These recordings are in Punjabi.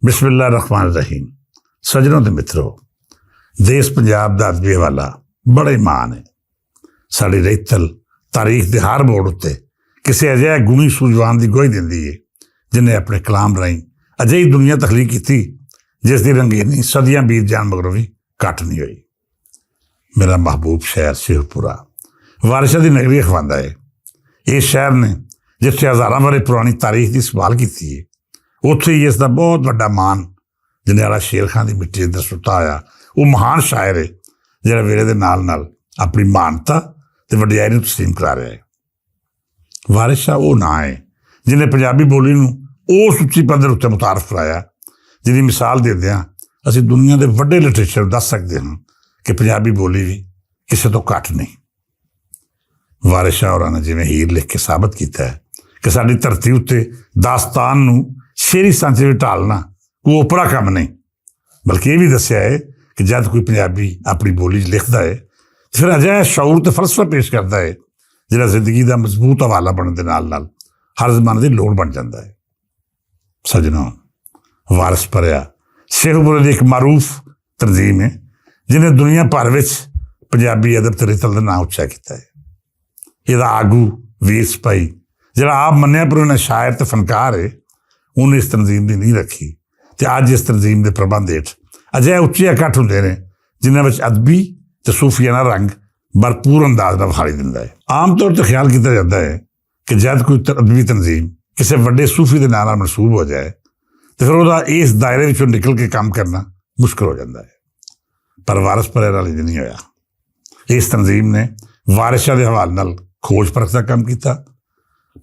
ਬਿਸਮਿਲ੍ਲਾਹਿਰ ਰਹਿਮਾਨਿਰ ਰਹੀਮ। ਸੱਜਣੋ ਤੇ ਮਿੱਤਰੋ, ਦੇਸ਼ ਪੰਜਾਬ ਦਾ ਅਦਬੀ ਹਵਾਲਾ ਬੜਾ ਹੀ ਮਾਣ ਹੈ। ਸਾਡੀ ਰਹਿਤਲ ਤਾਰੀਖ ਦੇ ਹਰ ਮੋੜ ਉੱਤੇ ਕਿਸੇ ਅਜਿਹੇ ਗੁਣੀ ਸੂਝਵਾਨ ਦੀ ਗਵਾਹੀ ਦਿੰਦੀ ਹੈ ਜਿਹਨੇ ਆਪਣੇ ਕਲਾਮ ਰਾਹੀਂ ਅਜਿਹੀ ਦੁਨੀਆ ਤਖਲੀਕ ਕੀਤੀ ਜਿਸ ਦੀ ਰੰਗੀਨੀ ਸਦੀਆਂ ਬੀਤ ਜਾਣ ਮਗਰੋਂ ਵੀ ਘੱਟ ਨਹੀਂ ਹੋਈ। ਮੇਰਾ ਮਹਿਬੂਬ ਸ਼ਹਿਰ ਸ਼ੇਖਪੁਰਾ ਵਾਰਿਸ਼ਾਂ ਦੀ ਨਗਰੀ ਅਖਵਾਉਂਦਾ ਹੈ। ਇਸ ਸ਼ਹਿਰ ਨੇ ਜਿੱਥੇ ਹਜ਼ਾਰਾਂ ਵਰ੍ਹੇ ਪੁਰਾਣੀ ਤਾਰੀਖ ਦੀ ਸੰਭਾਲ ਕੀਤੀ ਹੈ, ਉੱਥੇ ਹੀ ਇਸ ਦਾ ਬਹੁਤ ਵੱਡਾ ਮਾਣ ਜੰਡਿਆਲਾ ਸ਼ੇਰ ਖਾਂ ਦੀ ਮਿੱਟੀ ਅੰਦਰ ਸੁੱਤਾ ਹੋਇਆ ਉਹ ਮਹਾਨ ਸ਼ਾਇਰ ਹੈ ਜਿਹੜਾ ਵੇਲੇ ਦੇ ਨਾਲ ਨਾਲ ਆਪਣੀ ਮਾਨਤਾ ਤੇ ਵਡਿਆਈ ਨੂੰ ਤਸਲੀਮ ਕਰਾ ਰਿਹਾ ਹੈ। ਵਾਰਿਸ ਸ਼ਾਹ ਉਹ ਨਾਂ ਹੈ ਜਿਹਨੇ ਪੰਜਾਬੀ ਬੋਲੀ ਨੂੰ ਉਸ ਉੱਚੀ ਪੱਧਰ ਉੱਤੇ ਮੁਤਾਰਫ ਕਰਾਇਆ ਜਿਹਦੀ ਮਿਸਾਲ ਦਿੰਦਿਆਂ ਅਸੀਂ ਦੁਨੀਆ ਦੇ ਵੱਡੇ ਲਿਟਰੇਚਰ ਦੱਸ ਸਕਦੇ ਹਾਂ ਕਿ ਪੰਜਾਬੀ ਬੋਲੀ ਵੀ ਕਿਸੇ ਤੋਂ ਘੱਟ ਨਹੀਂ। ਵਾਰਿਸ ਸ਼ਾਹ ਹੋਰਾਂ ਨੇ ਜਿਵੇਂ ਹੀਰ ਲਿਖ ਕੇ ਸਾਬਤ ਕੀਤਾ ਹੈ ਕਿ ਸਾਡੀ ਧਰਤੀ ਉੱਤੇ ਦਾਸਤਾਨ ਨੂੰ ਸ਼ੇਰੀ ਸਾਂਚੇ ਵਿੱਚ ਢਾਲਣਾ ਕੋਈ ਓਪਰਾ ਕੰਮ ਨਹੀਂ, ਬਲਕਿ ਇਹ ਵੀ ਦੱਸਿਆ ਹੈ ਕਿ ਜਦ ਕੋਈ ਪੰਜਾਬੀ ਆਪਣੀ ਬੋਲੀ 'ਚ ਲਿਖਦਾ ਹੈ ਫਿਰ ਅਜਿਹਾ ਸ਼ਊਰ ਤੇ ਫਲਸਫਾ ਪੇਸ਼ ਕਰਦਾ ਹੈ ਜਿਹੜਾ ਜ਼ਿੰਦਗੀ ਦਾ ਮਜ਼ਬੂਤ ਹਵਾਲਾ ਬਣਨ ਦੇ ਨਾਲ ਨਾਲ ਹਰ ਜ਼ਮਾਨੇ ਦੀ ਲੋੜ ਬਣ ਜਾਂਦਾ ਹੈ। ਸੱਜਣੋ, ਵਾਰਿਸ ਪਰਿਆ ਸ਼ੇਖਪੁਰੇ ਦੀ ਇੱਕ ਮਾਰੂਫ ਤਨਜ਼ੀਮ ਹੈ ਜਿਹਨੇ ਦੁਨੀਆ ਭਰ ਵਿੱਚ ਪੰਜਾਬੀ ਅਦਬ ਤੇ ਰਿਤਲ ਦਾ ਨਾਂ ਉੱਚਾ ਕੀਤਾ ਹੈ। ਇਹਦਾ ਆਗੂ ਵੀਰ ਸਿਪਾਹੀ ਜਿਹੜਾ ਆਪ ਮੰਨਿਆ ਪਰ ਉਹਨਾਂ ਸ਼ਾਇਰ ਤੇ ਫਨਕਾਰ ਹੈ, ਉਹਨੇ ਇਸ ਤਨਜ਼ੀਮ ਦੀ ਨੀਂਹ ਰੱਖੀ ਤੇ ਅੱਜ ਇਸ ਤਨਜ਼ੀਮ ਦੇ ਪ੍ਰਬੰਧ ਹੇਠ ਅਜਿਹੇ ਉੱਚੇ ਇਕੱਠ ਹੁੰਦੇ ਨੇ ਜਿਨ੍ਹਾਂ ਵਿੱਚ ਅਦਬੀ ਤੇ ਸੂਫੀਆਨਾ ਰੰਗ ਭਰਪੂਰ ਅੰਦਾਜ਼ ਨਾਲ ਵਿਖਾਈ ਦਿੰਦਾ ਹੈ। ਆਮ ਤੌਰ 'ਤੇ ਖਿਆਲ ਕੀਤਾ ਜਾਂਦਾ ਹੈ ਕਿ ਜਦ ਕੋਈ ਅਦਬੀ ਤਨਜ਼ੀਮ ਕਿਸੇ ਵੱਡੇ ਸੂਫੀ ਦੇ ਨਾਂ ਨਾਲ ਮਨਸੂਬ ਹੋ ਜਾਏ ਤੇ ਫਿਰ ਉਹਦਾ ਇਸ ਦਾਇਰੇ ਵਿੱਚੋਂ ਨਿਕਲ ਕੇ ਕੰਮ ਕਰਨਾ ਮੁਸ਼ਕਲ ਹੋ ਜਾਂਦਾ ਹੈ, ਪਰ ਵਾਰਿਸ ਪਰਿਆ ਨਾਲ ਇੰਝ ਨਹੀਂ ਹੋਇਆ। ਇਸ ਤਨਜ਼ੀਮ ਨੇ ਵਾਰਿਸ ਸ਼ਾਹ ਦੇ ਹਵਾਲੇ ਨਾਲ ਖੋਜ ਪਰਖ ਦਾ ਕੰਮ ਕੀਤਾ,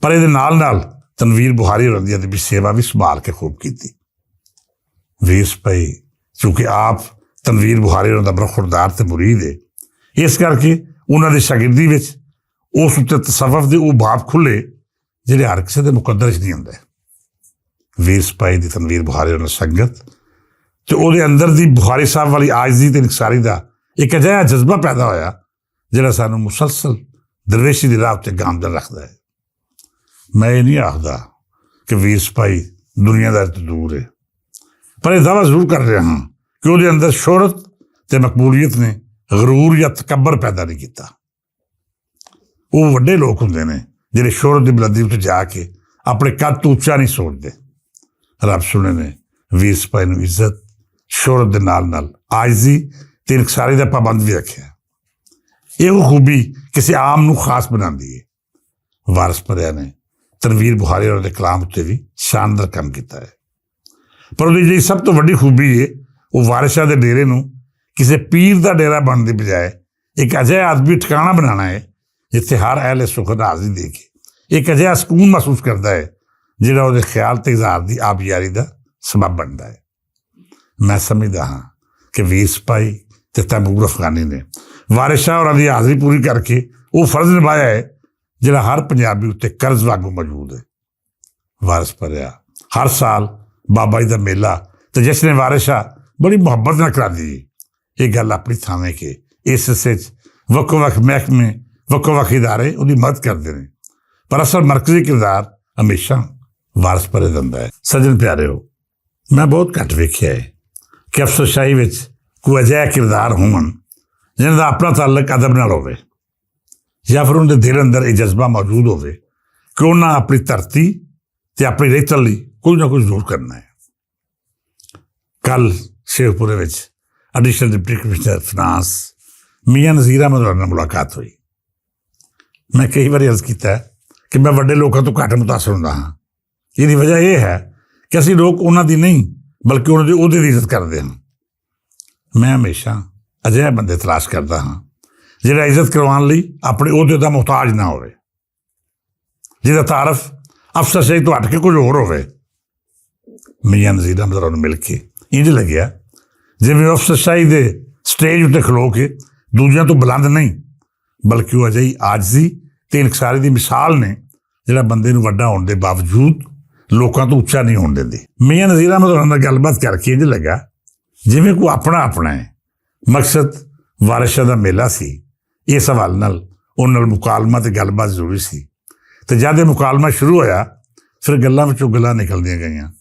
ਪਰ ਇਹਦੇ ਨਾਲ ਨਾਲ ਤਨਵੀਰ ਬੁਖਾਰੀ ਹੋਰਾਂ ਦੀ ਅਦਬੀ ਸੇਵਾ ਵੀ ਸੰਭਾਲ ਕੇ ਖੂਬ ਕੀਤੀ। ਵੀਰ ਸਿਪਾਹੀ ਚੂੰਕਿ ਆਪ ਤਨਵੀਰ ਬੁਖਾਰੀ ਹੋਰਾਂ ਦਾ ਬਰਖੁਰਦਾਰ ਤੇ ਮੁਰੀਦ ਹੈ, ਇਸ ਕਰਕੇ ਉਹਨਾਂ ਦੀ ਸ਼ਾਗਿਰਦੀ ਵਿੱਚ ਉਸ ਉੱਤੇ ਤਸੱਵੁਫ ਦੇ ਉਹ ਬਾਬ ਖੁੱਲ੍ਹੇ ਜਿਹੜੇ ਹਰ ਕਿਸੇ ਦੇ ਮੁਕੱਦਰ 'ਚ ਨਹੀਂ ਹੁੰਦੇ। ਵੀਰ ਸਿਪਾਹੀ ਦੀ ਤਨਵੀਰ ਬੁਖਾਰੀ ਹੋਰਾਂ ਨਾਲ ਸੰਗਤ ਤੇ ਉਹਦੇ ਅੰਦਰ ਦੀ ਬੁਖਾਰੀ ਸਾਹਿਬ ਵਾਲੀ ਆਜਜ਼ੀ ਤੇ ਨਿਕਸਾਰੀ ਦਾ ਇੱਕ ਅਜਿਹਾ ਜਜ਼ਬਾ ਪੈਦਾ ਹੋਇਆ ਜਿਹੜਾ ਸਾਨੂੰ ਮੁਸਲਸਲ ਦਰਵੇਸ਼ੀ ਦੀ ਰਾਹ 'ਤੇ ਗਾਮਜ਼ਨ ਰੱਖਦਾ ਹੈ। ਮੈਂ ਇਹ ਨਹੀਂ ਆਖਦਾ ਕਿ ਵੀਰ ਸਿਪਾਹੀ ਦੁਨੀਆਦਾਰੀ ਤੋਂ ਦੂਰ ਹੈ, ਪਰ ਇਹ ਦਾਅਵਾ ਜ਼ਰੂਰ ਕਰ ਰਿਹਾ ਹਾਂ ਕਿ ਉਹਦੇ ਅੰਦਰ ਸ਼ੋਹਰਤ ਤੇ ਮਕਬੂਲੀਅਤ ਨੇ ਗਰੂਰ ਜਾਂ ਤਕੱਬਰ ਪੈਦਾ ਨਹੀਂ ਕੀਤਾ। ਉਹ ਵੱਡੇ ਲੋਕ ਹੁੰਦੇ ਨੇ ਜਿਹੜੇ ਸ਼ੋਹਰਤ ਦੀ ਬੁਲੰਦੀ ਉੱਤੇ ਜਾ ਕੇ ਆਪਣੇ ਕੱਦ ਤੋਂ ਉੱਚਾ ਨਹੀਂ ਸੋਚਦੇ। ਰੱਬ ਸੁਣੇ ਨੇ ਵੀਰ ਸਿਪਾਹੀ ਨੂੰ ਇੱਜ਼ਤ ਸ਼ੋਹਰਤ ਦੇ ਨਾਲ ਨਾਲ ਆਜਜ਼ੀ ਤੇ ਇਨਕਸਾਰੀ ਦਾ ਪਾਬੰਦ ਵੀ ਰੱਖਿਆ। ਇਹ ਖੂਬੀ ਕਿਸੇ ਆਮ ਨੂੰ ਖਾਸ ਬਣਾਉਂਦੀ ਹੈ। ਵਾਰਿਸ ਪਰਿਆ ਨੇ ਤਨਵੀਰ ਬੁਖਾਰੀ ਹੋਰਾਂ ਦੇ ਕਲਾਮ ਉੱਤੇ ਵੀ ਸ਼ਾਨਦਾਰ ਕੰਮ ਕੀਤਾ ਹੈ, ਪਰ ਉਹਦੀ ਜਿਹੜੀ ਸਭ ਤੋਂ ਵੱਡੀ ਖੂਬੀ ਹੈ ਉਹ ਵਾਰਿਸ ਸ਼ਾਹ ਦੇ ਡੇਰੇ ਨੂੰ ਕਿਸੇ ਪੀਰ ਦਾ ਡੇਰਾ ਬਣਨ ਦੀ ਬਜਾਏ ਇੱਕ ਅਜਿਹਾ ਅਦਬੀ ਠਿਕਾਣਾ ਬਣਾਉਣਾ ਹੈ ਜਿੱਥੇ ਹਰ ਅਹਿਲੇ ਸੁਖ ਦਾ ਹਾਜ਼ਰੀ ਦੇ ਕੇ ਇੱਕ ਅਜਿਹਾ ਸਕੂਨ ਮਹਿਸੂਸ ਕਰਦਾ ਹੈ ਜਿਹੜਾ ਉਹਦੇ ਖਿਆਲ ਤੇ ਇਜ਼ਹਾਰ ਦੀ ਆਬਿਆਰੀ ਦਾ ਸਬਬ ਬਣਦਾ ਹੈ। ਮੈਂ ਸਮਝਦਾ ਹਾਂ ਕਿ ਵੀਰ ਸਿਪਾਹੀ ਤੇ ਤੈਮੂਰ ਅਫਗਾਨੀ ਨੇ ਵਾਰਿਸ ਸ਼ਾਹ ਹੋਰਾਂ ਦੀ ਹਾਜ਼ਰੀ ਪੂਰੀ ਕਰਕੇ ਉਹ ਫਰਜ਼ ਨਿਭਾਇਆ ਹੈ ਜਿਹੜਾ ਹਰ ਪੰਜਾਬੀ ਉੱਤੇ ਕਰਜ਼ ਵਾਂਗੂ ਮੌਜੂਦ ਹੈ। ਵਾਰਿਸ ਪਰਿਆ ਹਰ ਸਾਲ ਬਾਬਾ ਜੀ ਦਾ ਮੇਲਾ ਤੇ ਜਸ਼ਨ ਵਾਰਿਸ ਸ਼ਾਹ ਬੜੀ ਮੁਹੱਬਤ ਨਾਲ ਕਰਾਉਂਦੀ ਹੈ। ਇਹ ਗੱਲ ਆਪਣੀ ਥਾਂ ਹੈ ਕਿ ਇਸ ਹਿੱਸੇ 'ਚ ਵੱਖੋ ਵੱਖ ਮਹਿਕਮੇ ਵੱਖੋ ਵੱਖ ਇਦਾਰੇ ਉਹਦੀ ਮਦਦ ਕਰਦੇ ਨੇ, ਪਰ ਅਸਲ ਮਰਕਜ਼ੀ ਕਿਰਦਾਰ ਹਮੇਸ਼ਾ ਵਾਰਿਸ ਪਰਿਆ ਦਾ ਹੁੰਦਾ ਹੈ। ਸੱਜਣ ਪਿਆਰਿਓ, ਮੈਂ ਬਹੁਤ ਘੱਟ ਵੇਖਿਆ ਹੈ ਕਿ ਅਫਸਰਸ਼ਾਹੀ ਵਿੱਚ ਕੋਈ ਅਜਿਹਾ ਕਿਰਦਾਰ ਹੋਣ ਜਿਹਨਾਂ ਦਾ ਆਪਣਾ ਤਾਲੁਕ ਅਦਬ ਨਾਲ ਹੋਵੇ ਜਾਂ ਫਿਰ ਉਹਨਾਂ ਦੇ ਦਿਲ ਅੰਦਰ ਇਹ ਜਜ਼ਬਾ ਮੌਜੂਦ ਹੋਵੇ ਕਿ ਉਹਨਾਂ ਆਪਣੀ ਧਰਤੀ ਤੇ ਆਪਣੀ ਰਹਿਤਲ ਲਈ ਕੁਝ ਨਾ ਕੁਝ ਜ਼ਰੂਰ ਕਰਨਾ ਹੈ। ਕੱਲ੍ਹ ਸ਼ੇਖਪੁਰੇ ਵਿੱਚ ਐਡੀਸ਼ਨਲ ਡਿਪਟੀ ਕਮਿਸ਼ਨਰ ਫਾਈਨਾਂਸ ਮੀਆਂ ਨਜ਼ੀਰ ਅਹਿਮਦ ਹੋਰਾਂ ਨਾਲ ਮੁਲਾਕਾਤ ਹੋਈ। ਮੈਂ ਕਈ ਵਾਰੀ ਅਰਜ਼ ਕੀਤਾ ਕਿ ਮੈਂ ਵੱਡੇ ਲੋਕਾਂ ਤੋਂ ਘੱਟ ਮੁਤਾਸਰ ਹੁੰਦਾ ਹਾਂ। ਇਹਦੀ ਵਜ੍ਹਾ ਇਹ ਹੈ ਕਿ ਅਸੀਂ ਲੋਕ ਉਹਨਾਂ ਦੀ ਨਹੀਂ ਬਲਕਿ ਉਹਨਾਂ ਦੇ ਅਹੁਦੇ ਦੀ ਇੱਜ਼ਤ ਕਰਦੇ ਹਾਂ। ਮੈਂ ਹਮੇਸ਼ਾ ਅਜਿਹੇ ਬੰਦੇ ਤਲਾਸ਼ ਕਰਦਾ ਹਾਂ ਜਿਹੜਾ ਇੱਜ਼ਤ ਕਰਵਾਉਣ ਲਈ ਆਪਣੇ ਅਹੁਦੇ ਦਾ ਮੁਹਤਾਜ ਨਾ ਹੋਵੇ, ਜਿਹਦਾ ਤਾਰਫ ਅਫਸਰਸ਼ਾਹੀ ਤੋਂ ਹਟ ਕੇ ਕੁਝ ਹੋਰ ਹੋਵੇ। ਮੀਆਂ ਨਜ਼ੀਰ ਅਹਿਮਦ ਹੋਰਾਂ ਨੂੰ ਮਿਲ ਕੇ ਇੰਝ ਲੱਗਿਆ ਜਿਵੇਂ ਅਫਸਰਸ਼ਾਹੀ ਦੇ ਸਟੇਜ ਉੱਤੇ ਖਲੋ ਕੇ ਦੂਜਿਆਂ ਤੋਂ ਬੁਲੰਦ ਨਹੀਂ ਬਲਕਿ ਉਹ ਅਜਿਹੀ ਆਜਜ਼ੀ ਤੇ ਇਨਕਸਾਰੀ ਦੀ ਮਿਸਾਲ ਨੇ ਜਿਹੜਾ ਬੰਦੇ ਨੂੰ ਵੱਡਾ ਹੋਣ ਦੇ ਬਾਵਜੂਦ ਲੋਕਾਂ ਤੋਂ ਉੱਚਾ ਨਹੀਂ ਹੋਣ ਦਿੰਦੀ। ਮੀਆਂ ਨਜ਼ੀਰ ਅਹਿਮਦ ਹੋਰਾਂ ਨਾਲ ਗੱਲਬਾਤ ਕਰਕੇ ਇੰਝ ਲੱਗਾ ਜਿਵੇਂ ਕੋਈ ਆਪਣਾ ਹੈ। ਮਕਸਦ ਵਾਰਿਸ ਸ਼ਾਹ ਦਾ ਮੇਲਾ ਸੀ, ਇਸ ਹਵਾਲੇ ਨਾਲ ਉਹਨਾਂ ਨਾਲ ਮੁਕਾਲਮਾ ਤੇ ਗੱਲਬਾਤ ਜ਼ਰੂਰੀ ਸੀ ਤੇ ਜਦ ਇਹ ਮੁਕਾਲਮਾ ਸ਼ੁਰੂ ਹੋਇਆ ਫਿਰ ਗੱਲਾਂ ਵਿੱਚੋਂ ਗੱਲਾਂ ਨਿਕਲਦੀਆਂ ਗਈਆਂ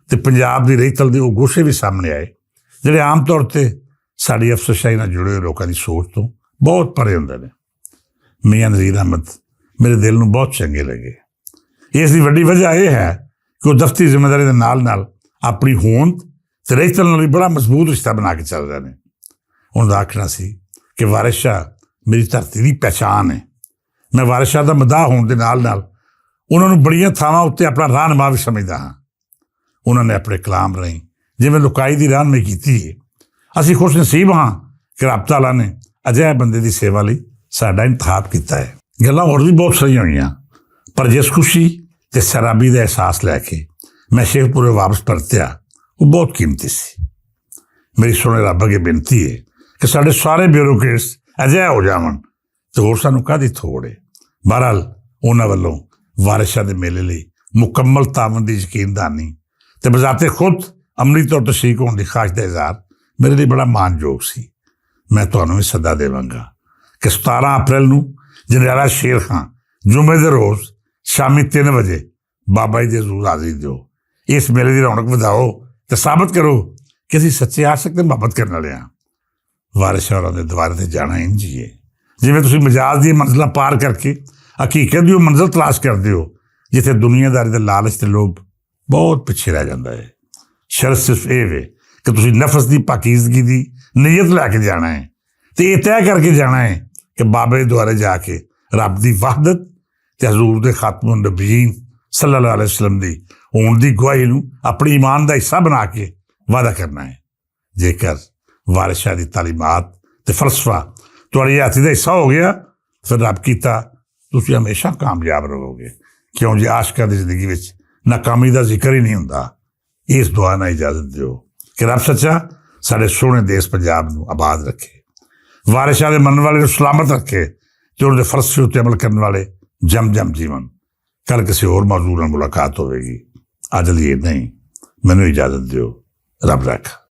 ਤੇ ਪੰਜਾਬ ਦੀ ਰੇਤਲ ਦੇ ਉਹ ਗੋਸ਼ੇ ਵੀ ਸਾਹਮਣੇ ਆਏ ਜਿਹੜੇ ਆਮ ਤੌਰ ਤੇ ਸਾਡੀ ਅਫਸਰਸ਼ਾਹੀ ਨਾਲ ਜੁੜੇ ਹੋਏ ਲੋਕਾਂ ਦੀ ਸੋਚ ਤੋਂ ਬਹੁਤ ਪਰੇ ਹੁੰਦੇ ਨੇ। ਮੀਆਂ ਨਜ਼ੀਰ ਅਹਿਮਦ ਮੇਰੇ ਦਿਲ ਨੂੰ ਬਹੁਤ ਚੰਗੇ ਲੱਗੇ। ਇਸ ਦੀ ਵੱਡੀ ਵਜ੍ਹਾ ਇਹ ਹੈ ਕਿ ਉਹ ਦਫ਼ਤਰੀ ਜ਼ਿੰਮੇਦਾਰੀ ਦੇ ਨਾਲ ਨਾਲ ਆਪਣੀ ਹੋਂਦ ਤੇ ਰੇਤਲ ਨਾਲ ਵੀ ਬੜਾ ਮਜ਼ਬੂਤ ਰਿਸ਼ਤਾ ਬਣਾ ਕੇ ਚੱਲ ਰਹੇ ਨੇ। ਉਹਨਾਂ ਦਾ ਆਖਣਾ ਸੀ ਕਿ ਵਾਰਿਸ ਸ਼ਾਹ ਮੇਰੀ ਧਰਤੀ ਦੀ ਪਹਿਚਾਣ ਹੈ। ਮੈਂ ਵਾਰਿਸ ਸ਼ਾਹ ਦਾ ਮਦਾਹ ਹੋਣ ਦੇ ਨਾਲ ਨਾਲ ਉਹਨਾਂ ਨੂੰ ਬੜੀਆਂ ਥਾਵਾਂ ਉੱਤੇ ਆਪਣਾ ਰਾਹਨੁਮਾ ਵੀ ਸਮਝਦਾ ਹਾਂ। ਉਹਨਾਂ ਨੇ ਆਪਣੇ ਕਲਾਮ ਰਾਹੀਂ ਜਿਵੇਂ ਲੁਕਾਈ ਦੀ ਰਹਿਨੁਮਾਈ ਕੀਤੀ ਹੈ। ਅਸੀਂ ਖੁਸ਼ ਨਸੀਬ ਹਾਂ ਕਿ ਰੱਬ ਤਾਲਾ ਨੇ ਅਜਿਹੇ ਬੰਦੇ ਦੀ ਸੇਵਾ ਲਈ ਸਾਡਾ ਇੰਤਖਾਬ ਕੀਤਾ ਹੈ। ਗੱਲਾਂ ਹੋਰ ਵੀ ਬਹੁਤ ਸਾਰੀਆਂ ਹੋਈਆਂ, ਪਰ ਜਿਸ ਖੁਸ਼ੀ ਤੇ ਸਰਾਬੀ ਦਾ ਅਹਿਸਾਸ ਲੈ ਕੇ ਮੈਂ ਸ਼ੇਖਪੁਰੇ ਵਾਪਸ ਪਰਤਿਆ ਉਹ ਬਹੁਤ ਕੀਮਤੀ ਸੀ। ਮੇਰੀ ਸੋਹਣੇ ਰੱਬ ਅੱਗੇ ਬੇਨਤੀ ਹੈ ਕਿ ਸਾਡੇ ਸਾਰੇ ਬਿਊਰੋਕਰੇਟਸ ਅਜਿਹੇ ਹੋ ਜਾਵਣ ਤੇ ਹੋਰ ਸਾਨੂੰ ਕਾਹਦੀ ਥੋੜ ਹੈ। ਬਹਰਹਾਲ ਉਹਨਾਂ ਵੱਲੋਂ ਵਾਰਿਸ ਸ਼ਾਹ ਦੇ ਮੇਲੇ ਲਈ ਮੁਕੰਮਲ ਤਾਮਨ ਦੀ ਯਕੀਨਦਾਨੀ ਤੇ ਬਜ਼ਾਤੇ ਖੁਦ ਅਮਲੀ ਤੌਰ ਤੇ ਸ਼ਰੀਕ ਹੋਣ ਦੀ ਖਾਹਿਸ਼ ਦਾ ਇਜ਼ਹਾਰ ਮੇਰੇ ਲਈ ਬੜਾ ਮਾਣਯੋਗ ਸੀ। ਮੈਂ ਤੁਹਾਨੂੰ ਵੀ ਸੱਦਾ ਦੇਵਾਂਗਾ ਕਿ 17 ਅਪ੍ਰੈਲ ਨੂੰ ਜਨਰਲ ਸ਼ੇਰ ਖਾਂ ਜੁਮੇ ਦੇ ਰੋਜ਼ ਸ਼ਾਮੀ 3 ਵਜੇ ਬਾਬਾ ਜੀ ਦੇ ਹਜ਼ੂਰ ਹਾਜ਼ਰੀ ਦਿਓ। ਇਸ ਮੇਲੇ ਦੀ ਰੌਣਕ ਵਧਾਓ ਤੇ ਸਾਬਤ ਕਰੋ ਕਿ ਅਸੀਂ ਸੱਚੇ ਆਸ਼ਿਕ ਤੇ ਮੁਹੱਬਤ ਕਰਨ ਵਾਲੇ ਹਾਂ। ਵਾਰਿਸ ਸ਼ਾਹ ਹੋਰਾਂ ਦੇ ਦੁਆਰੇ ਤੇ ਜਾਣਾ ਇੰਝ ਹੀ ਹੈ ਜਿਵੇਂ ਤੁਸੀਂ ਮਜਾਜ਼ ਦੀਆਂ ਮੰਜ਼ਿਲਾਂ ਪਾਰ ਕਰਕੇ ਹਕੀਕਤ ਦੀ ਉਹ ਮੰਜ਼ਿਲ ਤਲਾਸ਼ ਕਰਦੇ ਹੋ ਜਿੱਥੇ ਦੁਨੀਆਦਾਰੀ ਦੇ ਲਾਲਚ ਤੇ ਲੋਭ ਬਹੁਤ ਪਿੱਛੇ ਰਹਿ ਜਾਂਦਾ ਹੈ। ਸ਼ਰਤ ਸਿਰਫ ਇਹ ਵੇ ਕਿ ਤੁਸੀਂ ਨਫਸ ਦੀ ਪਾਕੀਜ਼ਗੀ ਦੀ ਨੀਅਤ ਲੈ ਕੇ ਜਾਣਾ ਹੈ ਤੇ ਇਹ ਤੈਅ ਕਰਕੇ ਜਾਣਾ ਹੈ ਕਿ ਬਾਬੇ ਦੁਆਰੇ ਜਾ ਕੇ ਰੱਬ ਦੀ ਵਹਦਤ ਤੇ ਹਜ਼ੂਰ ਦੇ ਖਾਤਮੁਨ ਨਬੀਨ ਸੱਲੱਲਾਹੁ ਅਲੈਹਿ ਵਸੱਲਮ ਦੀ ਹੋਣ ਦੀ ਗਵਾਹੀ ਨੂੰ ਆਪਣੀ ਈਮਾਨ ਦਾ ਹਿੱਸਾ ਬਣਾ ਕੇ ਵਾਅਦਾ ਕਰਨਾ ਹੈ। ਜੇਕਰ ਵਾਰਿਸ ਸ਼ਾਹ ਦੀ ਤਾਲੀਮਾਤ ਤੇ ਫਲਸਫਾ ਤੁਹਾਡੀ ਹੱਥ ਦਾ ਹਿੱਸਾ ਹੋ ਗਿਆ ਫਿਰ ਰੱਬ ਕੀਤਾ ਤੁਸੀਂ ਹਮੇਸ਼ਾ ਕਾਮਯਾਬ ਰਹੋਗੇ, ਕਿਉਂ ਜੇ ਆਸ਼ਕਾਂ ਦੀ ਜ਼ਿੰਦਗੀ ਵਿੱਚ ਨਾਕਾਮੀ ਦਾ ਜ਼ਿਕਰ ਹੀ ਨਹੀਂ ਹੁੰਦਾ। ਇਸ ਦੁਆ ਨਾਲ ਇਜਾਜ਼ਤ ਦਿਓ ਕਿ ਰੱਬ ਸੱਚਾ ਸਾਡੇ ਸੋਹਣੇ ਦੇਸ਼ ਪੰਜਾਬ ਨੂੰ ਆਬਾਦ ਰੱਖੇ, ਵਾਰਿਸ ਸ਼ਾਹ ਦੇ ਮੰਨਣ ਵਾਲੇ ਨੂੰ ਸਲਾਮਤ ਰੱਖੇ ਤੇ ਉਹਨਾਂ ਦੇ ਫਲਸਫੇ ਉੱਤੇ ਅਮਲ ਕਰਨ ਵਾਲੇ ਜਮ ਜੀਵਨ। ਕੱਲ੍ਹ ਕਿਸੇ ਹੋਰ ਮੌਜੂਦ ਨਾਲ ਮੁਲਾਕਾਤ ਹੋਵੇਗੀ। ਅੱਜ ਲਈ ਨਹੀਂ, ਮੈਨੂੰ ਇਜਾਜ਼ਤ ਦਿਓ। ਰੱਬ ਰੱਖਾ।